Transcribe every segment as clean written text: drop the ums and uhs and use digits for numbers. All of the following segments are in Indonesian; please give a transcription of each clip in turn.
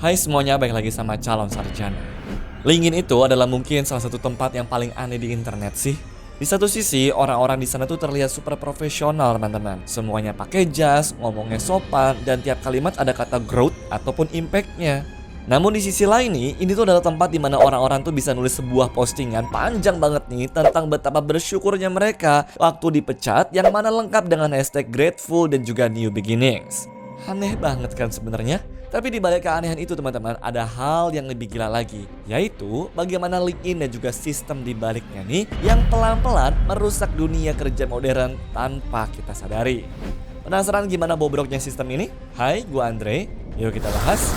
Hai semuanya, balik lagi sama calon sarjana. LinkedIn itu adalah mungkin salah satu tempat yang paling aneh di internet sih. Di satu sisi, orang-orang di sana tuh terlihat super profesional, teman-teman. Semuanya pakai jas, ngomongnya sopan, dan tiap kalimat ada kata growth ataupun impact-nya. Namun di sisi lain nih, ini tuh adalah tempat di mana orang-orang tuh bisa nulis sebuah postingan panjang banget nih tentang betapa bersyukurnya mereka waktu dipecat, yang mana lengkap dengan hashtag grateful dan juga new beginnings. Aneh banget kan sebenarnya? Tapi di balik keanehan itu teman-teman, ada hal yang lebih gila lagi, yaitu bagaimana LinkedIn dan juga sistem di baliknya nih yang pelan-pelan merusak dunia kerja modern tanpa kita sadari. Penasaran gimana bobroknya sistem ini? Hai, gua Andre. Yuk kita bahas.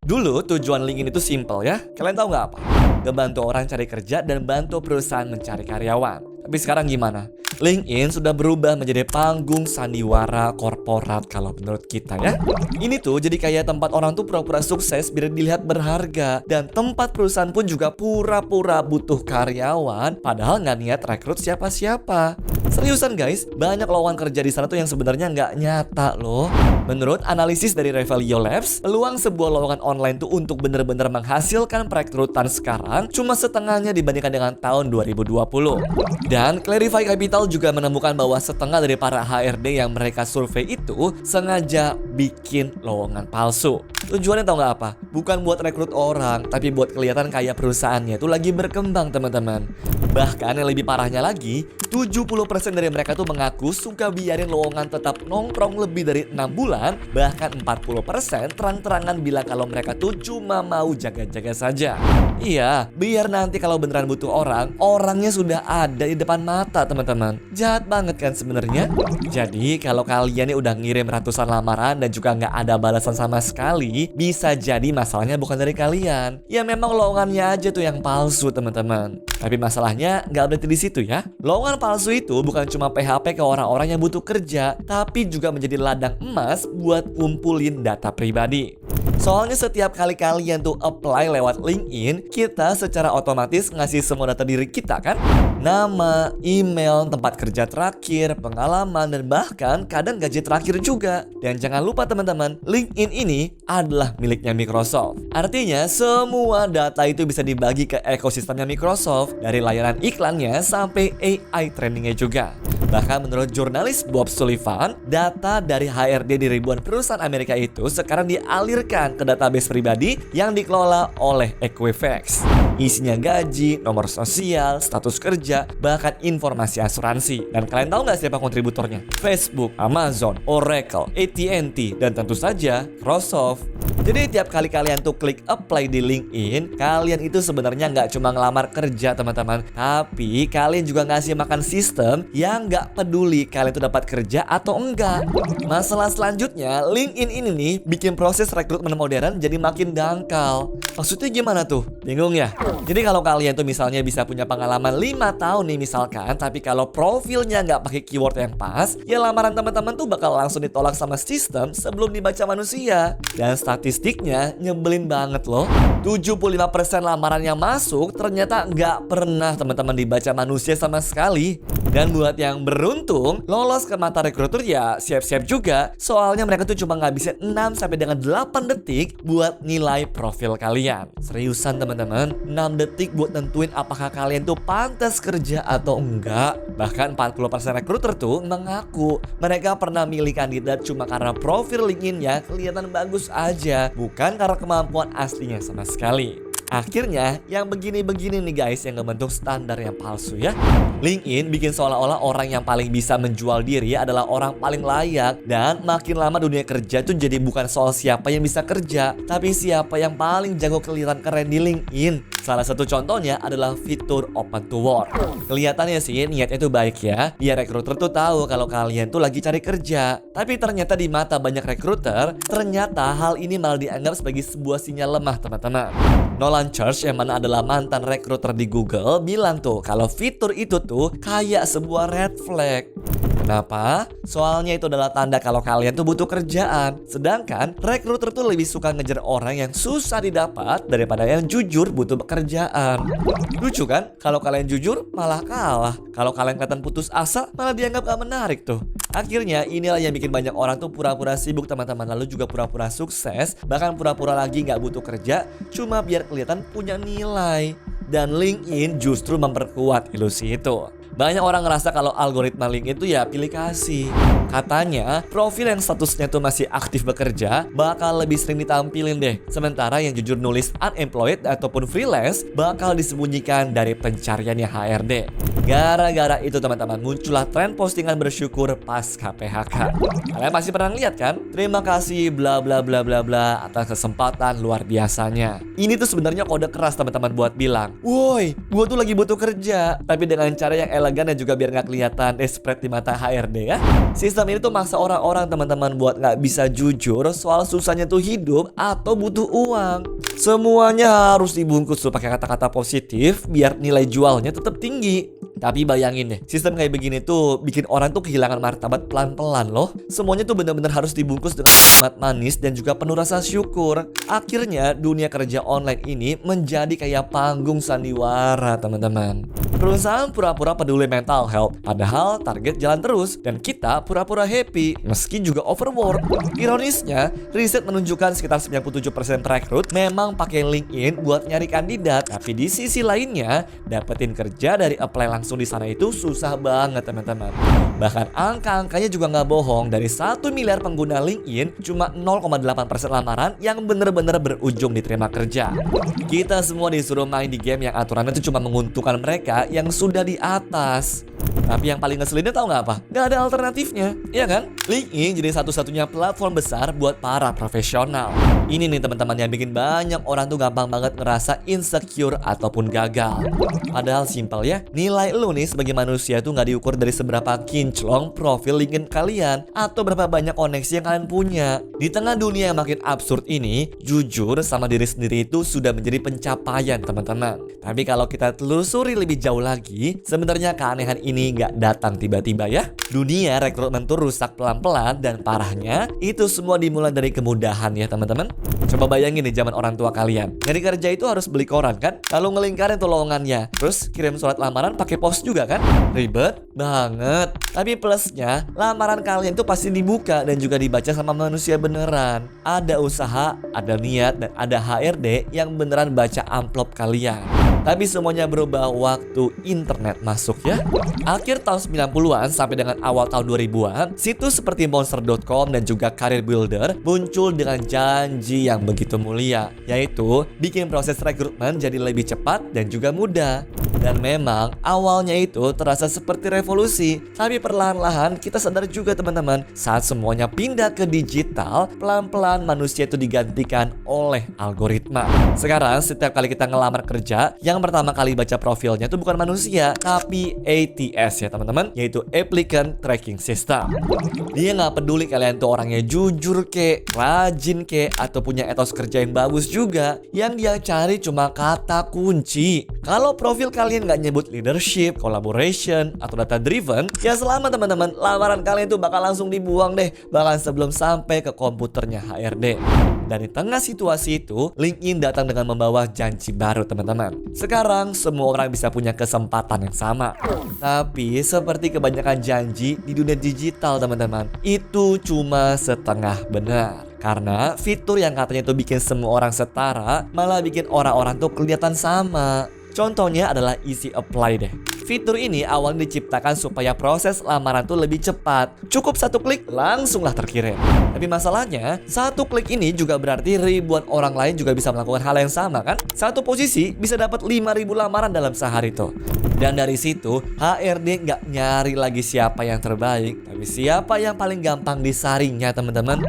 Dulu tujuan LinkedIn itu simple ya. Kalian tahu nggak apa? Ngebantu orang cari kerja dan bantu perusahaan mencari karyawan. Tapi sekarang gimana? LinkedIn sudah berubah menjadi panggung sandiwara korporat kalau menurut kita ya. Ini tuh jadi kayak tempat orang tuh pura-pura sukses biar dilihat berharga. Dan tempat perusahaan pun juga pura-pura butuh karyawan padahal nggak niat rekrut siapa-siapa. Seriusan guys, banyak lowongan kerja di sana tuh yang sebenarnya nggak nyata loh. Menurut analisis dari Revelio Labs, peluang sebuah lowongan online tuh untuk bener-bener menghasilkan perekrutan sekarang cuma setengahnya dibandingkan dengan tahun 2020. Dan Clarify Capital juga menemukan bahwa setengah dari para HRD yang mereka survei itu sengaja bikin lowongan palsu. Tujuannya tau nggak apa? Bukan buat rekrut orang, tapi buat kelihatan kayak perusahaannya itu lagi berkembang teman-teman. Bahkan yang lebih parahnya lagi, 70% dari mereka tuh mengaku suka biarin lowongan tetap nongkrong lebih dari 6 bulan. Bahkan 40% terang-terangan bilang kalau mereka tuh cuma mau jaga-jaga saja. Iya, biar nanti kalau beneran butuh orang, orangnya sudah ada di depan mata teman-teman. Jahat banget kan sebenarnya. Jadi kalau kalian nih udah ngirim ratusan lamaran dan juga nggak ada balasan sama sekali, bisa jadi masalahnya bukan dari kalian. Ya memang lowongannya aja tuh yang palsu teman-teman. Tapi masalahnya nggak berhenti di situ ya. Lowongan palsu itu bukan cuma PHP ke orang-orang yang butuh kerja, tapi juga menjadi ladang emas buat ngumpulin data pribadi. Soalnya setiap kali kalian tuh apply lewat LinkedIn, kita secara otomatis ngasih semua data diri kita kan? Nama, email, tempat kerja terakhir, pengalaman, dan bahkan kadang gaji terakhir juga. Dan jangan lupa teman-teman, LinkedIn ini adalah miliknya Microsoft. Artinya semua data itu bisa dibagi ke ekosistemnya Microsoft, dari layanan iklannya sampai AI trainingnya juga. Bahkan menurut jurnalis Bob Sullivan, data dari HRD di ribuan perusahaan Amerika itu sekarang dialirkan ke database pribadi yang dikelola oleh Equifax. Isinya gaji, nomor sosial, status kerja, bahkan informasi asuransi. Dan kalian tahu nggak siapa kontributornya? Facebook, Amazon, Oracle, AT&T, dan tentu saja Microsoft. Jadi tiap kali kalian tuh klik apply di LinkedIn, kalian itu sebenarnya nggak cuma ngelamar kerja teman-teman, tapi kalian juga ngasih makan sistem yang nggak peduli kalian tuh dapat kerja atau enggak. Masalah selanjutnya, LinkedIn ini nih bikin proses rekrutmen modern jadi makin dangkal. Maksudnya gimana tuh? Bingung ya? Jadi kalau kalian tuh misalnya bisa punya pengalaman 5 tahun nih misalkan, tapi kalau profilnya nggak pakai keyword yang pas, ya lamaran teman-teman tuh bakal langsung ditolak sama sistem sebelum dibaca manusia. Dan statistiknya nyebelin banget loh. 75% lamaran yang masuk ternyata nggak pernah teman-teman dibaca manusia sama sekali. Dan buat yang beruntung lolos ke mata rekruter ya siap-siap juga. Soalnya mereka tuh cuma ngabisin 6 sampai dengan 8 detik buat nilai profil kalian. Seriusan teman-teman, 6 detik buat nentuin apakah kalian tuh pantas kerja atau enggak. Bahkan 40% rekruter tuh mengaku mereka pernah milih kandidat cuma karena profil LinkedIn-nya kelihatan bagus aja, bukan karena kemampuan aslinya sama sekali. Akhirnya yang begini-begini nih guys yang ngebentuk standar yang palsu ya. LinkedIn bikin seolah-olah orang yang paling bisa menjual diri adalah orang paling layak. Dan makin lama dunia kerja tuh jadi bukan soal siapa yang bisa kerja, tapi siapa yang paling jago kelihatan keren di LinkedIn. Salah satu contohnya adalah fitur open to work. Kelihatannya sih niatnya tuh baik ya, biar rekruter tuh tahu kalau kalian tuh lagi cari kerja. Tapi ternyata di mata banyak rekruter, ternyata hal ini malah dianggap sebagai sebuah sinyal lemah teman-teman. Nolan Church yang mana adalah mantan rekruter di Google bilang tuh kalau fitur itu tuh kayak sebuah red flag. Kenapa? Soalnya itu adalah tanda kalau kalian tuh butuh kerjaan. Sedangkan rekruter tuh lebih suka ngejar orang yang susah didapat daripada yang jujur butuh pekerjaan. Lucu kan? Kalau kalian jujur malah kalah. Kalau kalian kelihatan putus asa malah dianggap gak menarik tuh. Akhirnya inilah yang bikin banyak orang tuh pura-pura sibuk teman-teman, lalu juga pura-pura sukses, bahkan pura-pura lagi nggak butuh kerja, cuma biar kelihatan punya nilai. Dan LinkedIn justru memperkuat ilusi itu. Banyak orang ngerasa kalau algoritma LinkedIn itu ya pilih kasih. Katanya, profil yang statusnya tuh masih aktif bekerja bakal lebih sering ditampilin deh. Sementara yang jujur nulis unemployed ataupun freelance bakal disembunyikan dari pencariannya HRD. Gara-gara itu teman-teman, muncullah tren postingan bersyukur pasca PHK. Kalian pasti pernah lihat kan? Terima kasih bla bla bla bla bla atas kesempatan luar biasanya. Ini tuh sebenarnya kode keras teman-teman buat bilang, woi, gua tuh lagi butuh kerja, tapi dengan cara yang elegan dan juga biar nggak kelihatan desperate di mata HRD ya. Sistem ini tuh maksa orang-orang teman-teman buat nggak bisa jujur soal susahnya tuh hidup atau butuh uang. Semuanya harus dibungkus tuh pakai kata-kata positif biar nilai jualnya tetap tinggi. Tapi bayangin deh, sistem kayak begini tuh bikin orang tuh kehilangan martabat pelan-pelan loh. Semuanya tuh benar-benar harus dibungkus dengan kalimat manis dan juga penuh rasa syukur. Akhirnya dunia kerja online ini menjadi kayak panggung sandiwara teman-teman. Perusahaan pura-pura peduli mental health, padahal target jalan terus. Dan kita pura-pura happy, meski juga overwork. Ironisnya, riset menunjukkan sekitar 97% rekrut memang pakai LinkedIn buat nyari kandidat. Tapi di sisi lainnya, dapetin kerja dari apply langsung di sana itu susah banget teman-teman. Bahkan angka-angkanya juga nggak bohong. Dari 1 miliar pengguna LinkedIn, cuma 0,8% lamaran yang bener-bener berujung diterima kerja. Kita semua disuruh main di game yang aturannya itu cuma menguntungkan mereka yang sudah di atas. Tapi yang paling ngeselinnya tahu nggak apa? Nggak ada alternatifnya, iya kan? LinkedIn jadi satu-satunya platform besar buat para profesional. Ini nih teman-teman yang bikin banyak orang tuh gampang banget ngerasa insecure ataupun gagal. Padahal simpel ya, nilai lu nih sebagai manusia tuh nggak diukur dari seberapa kinclong profil LinkedIn kalian atau berapa banyak koneksi yang kalian punya. Di tengah dunia yang makin absurd ini, jujur sama diri sendiri itu sudah menjadi pencapaian teman-teman. Tapi kalau kita telusuri lebih jauh lagi, sebenarnya keanehan ini nggak datang tiba-tiba ya. Dunia rekrutmen tuh rusak pelan-pelan dan parahnya itu semua dimulai dari kemudahan ya teman-teman. Coba bayangin nih zaman orang tua kalian. Nyari kerja itu harus beli koran kan? Lalu ngelingkarin tuh lowongannya. Terus kirim surat lamaran pakai pos juga kan? Ribet banget. Tapi plusnya, lamaran kalian tuh pasti dibuka dan juga dibaca sama manusia beneran. Ada usaha, ada niat, dan ada HRD yang beneran baca amplop kalian. Tapi semuanya berubah waktu internet masuk ya. Akhir tahun 90-an sampai dengan awal tahun 2000-an, situs seperti monster.com dan juga Career Builder muncul dengan janji yang begitu mulia, yaitu bikin proses rekrutmen jadi lebih cepat dan juga mudah. Dan memang awalnya itu terasa seperti revolusi, tapi perlahan-lahan kita sadar juga teman-teman, saat semuanya pindah ke digital, pelan-pelan manusia itu digantikan oleh algoritma. Sekarang setiap kali kita ngelamar kerja, yang pertama kali baca profilnya itu bukan manusia, tapi ATS ya teman-teman, yaitu Applicant Tracking System. Dia nggak peduli kalian tuh orangnya jujur kek, rajin kek, atau punya etos kerja yang bagus juga. Yang dia cari cuma kata kunci. Kalau profil kalian nggak nyebut leadership, collaboration, atau data driven, ya selamat teman-teman, lamaran kalian tuh bakal langsung dibuang deh, bahkan sebelum sampai ke komputernya HRD. Dan di tengah situasi itu, LinkedIn datang dengan membawa janji baru teman-teman. Sekarang semua orang bisa punya kesempatan yang sama. Tapi seperti kebanyakan janji di dunia digital teman-teman, itu cuma setengah benar. Karena fitur yang katanya tuh bikin semua orang setara, malah bikin orang-orang tuh kelihatan sama. Contohnya adalah Easy Apply deh. Fitur ini awalnya diciptakan supaya proses lamaran tuh lebih cepat. Cukup satu klik, langsunglah terkirim. Tapi masalahnya, satu klik ini juga berarti ribuan orang lain juga bisa melakukan hal yang sama kan? Satu posisi bisa dapat 5.000 lamaran dalam sehari tuh. Dan dari situ, HRD nggak nyari lagi siapa yang terbaik, tapi siapa yang paling gampang disaringnya teman-teman.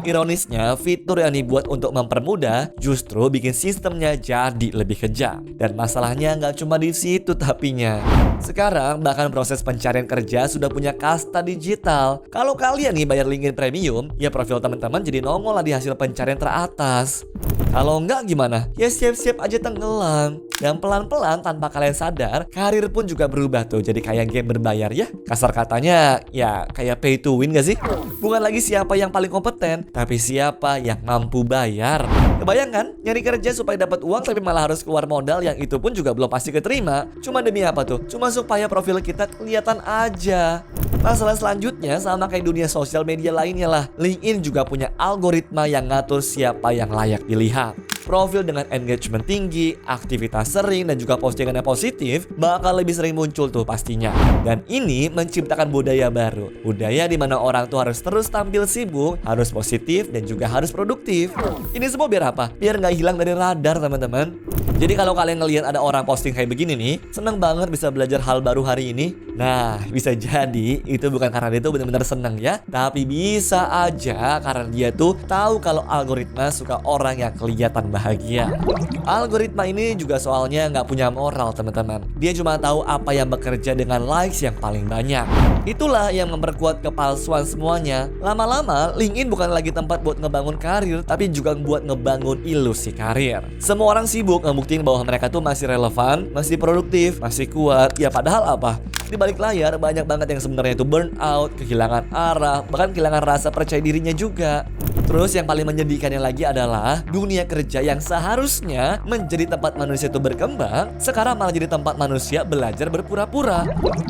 Ironisnya, fitur yang dibuat untuk mempermudah justru bikin sistemnya jadi lebih kejam. Dan masalahnya nggak cuma di situ tapinya. Sekarang bahkan proses pencarian kerja sudah punya kasta digital. Kalau kalian nih bayar LinkedIn Premium, ya profil teman-teman jadi nongol lah di hasil pencarian teratas. Kalau enggak gimana? Ya siap-siap aja tenggelam. Dan pelan-pelan tanpa kalian sadar, karir pun juga berubah tuh jadi kayak game berbayar ya. Kasar katanya ya kayak pay to win gak sih? Bukan lagi siapa yang paling kompeten, tapi siapa yang mampu bayar. Kebayang kan? Nyari kerja supaya dapat uang tapi malah harus keluar modal yang itu pun juga belum pasti keterima. Cuma demi apa tuh? Cuma supaya profil kita kelihatan aja. Masalah selanjutnya sama kayak dunia sosial media lainnya lah. LinkedIn juga punya algoritma yang ngatur siapa yang layak dilihat. Profil dengan engagement tinggi, aktivitas sering, dan juga postingannya positif bakal lebih sering muncul tuh pastinya. Dan ini menciptakan budaya baru. Budaya di mana orang tuh harus terus tampil sibuk, harus positif, dan juga harus produktif. Ini semua biar apa? Biar nggak hilang dari radar teman-teman. Jadi kalau kalian ngelihat ada orang posting kayak begini nih, seneng banget bisa belajar hal baru hari ini. Nah, bisa jadi itu bukan karena dia tuh benar-benar seneng ya, tapi bisa aja karena dia tuh tahu kalau algoritma suka orang yang kelihatan bahagia. Algoritma ini juga soalnya nggak punya moral teman-teman. Dia cuma tahu apa yang bekerja dengan likes yang paling banyak. Itulah yang memperkuat kepalsuan semuanya. Lama-lama LinkedIn bukan lagi tempat buat ngebangun karir, tapi juga buat ngebangun ilusi karir. Semua orang sibuk ngebuktiin bahwa mereka tuh masih relevan, masih produktif, masih kuat. Ya padahal apa? Di balik layar banyak banget yang sebenarnya itu burn out, kehilangan arah, bahkan kehilangan rasa percaya dirinya juga. Terus yang paling menyedihkannya lagi adalah dunia kerja yang seharusnya menjadi tempat manusia itu berkembang, sekarang malah jadi tempat manusia belajar berpura-pura.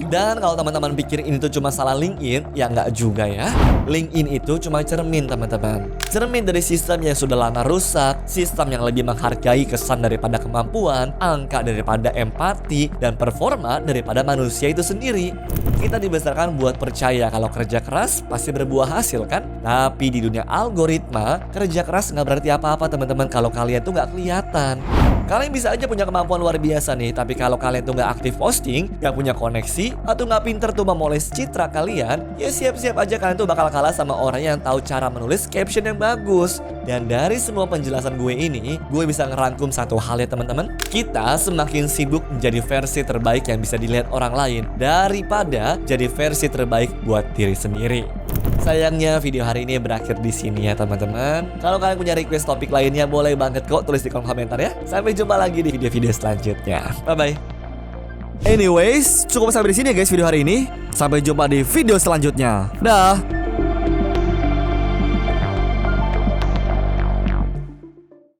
Dan kalau teman-teman pikir ini tuh cuma salah LinkedIn, ya nggak juga ya. LinkedIn itu cuma cermin teman-teman. Cermin dari sistem yang sudah lama rusak, sistem yang lebih menghargai kesan daripada kemampuan, angka daripada empati, dan performa daripada manusia itu sendiri. Kita dibesarkan buat percaya kalau kerja keras pasti berbuah hasil kan? Tapi di dunia algoritma, kerja keras nggak berarti apa-apa teman-teman kalau kalian tuh nggak kelihatan. Kalian bisa aja punya kemampuan luar biasa nih, tapi kalau kalian tuh nggak aktif posting, nggak punya koneksi, atau nggak pinter tuh memoles citra kalian, ya siap-siap aja kalian tuh bakal kalah sama orang yang tahu cara menulis caption yang bagus. Dan dari semua penjelasan gue ini, gue bisa ngerangkum satu hal ya teman-teman. Kita semakin sibuk menjadi versi terbaik yang bisa dilihat orang lain daripada jadi versi terbaik buat diri sendiri. Sayangnya video hari ini berakhir di sini ya teman-teman. Kalau kalian punya request topik lainnya boleh banget kok tulis di kolom komentar ya. Sampai jumpa lagi di video-video selanjutnya. Bye-bye. Anyways, cukup sampai di sini ya guys video hari ini. Sampai jumpa di video selanjutnya. Dah.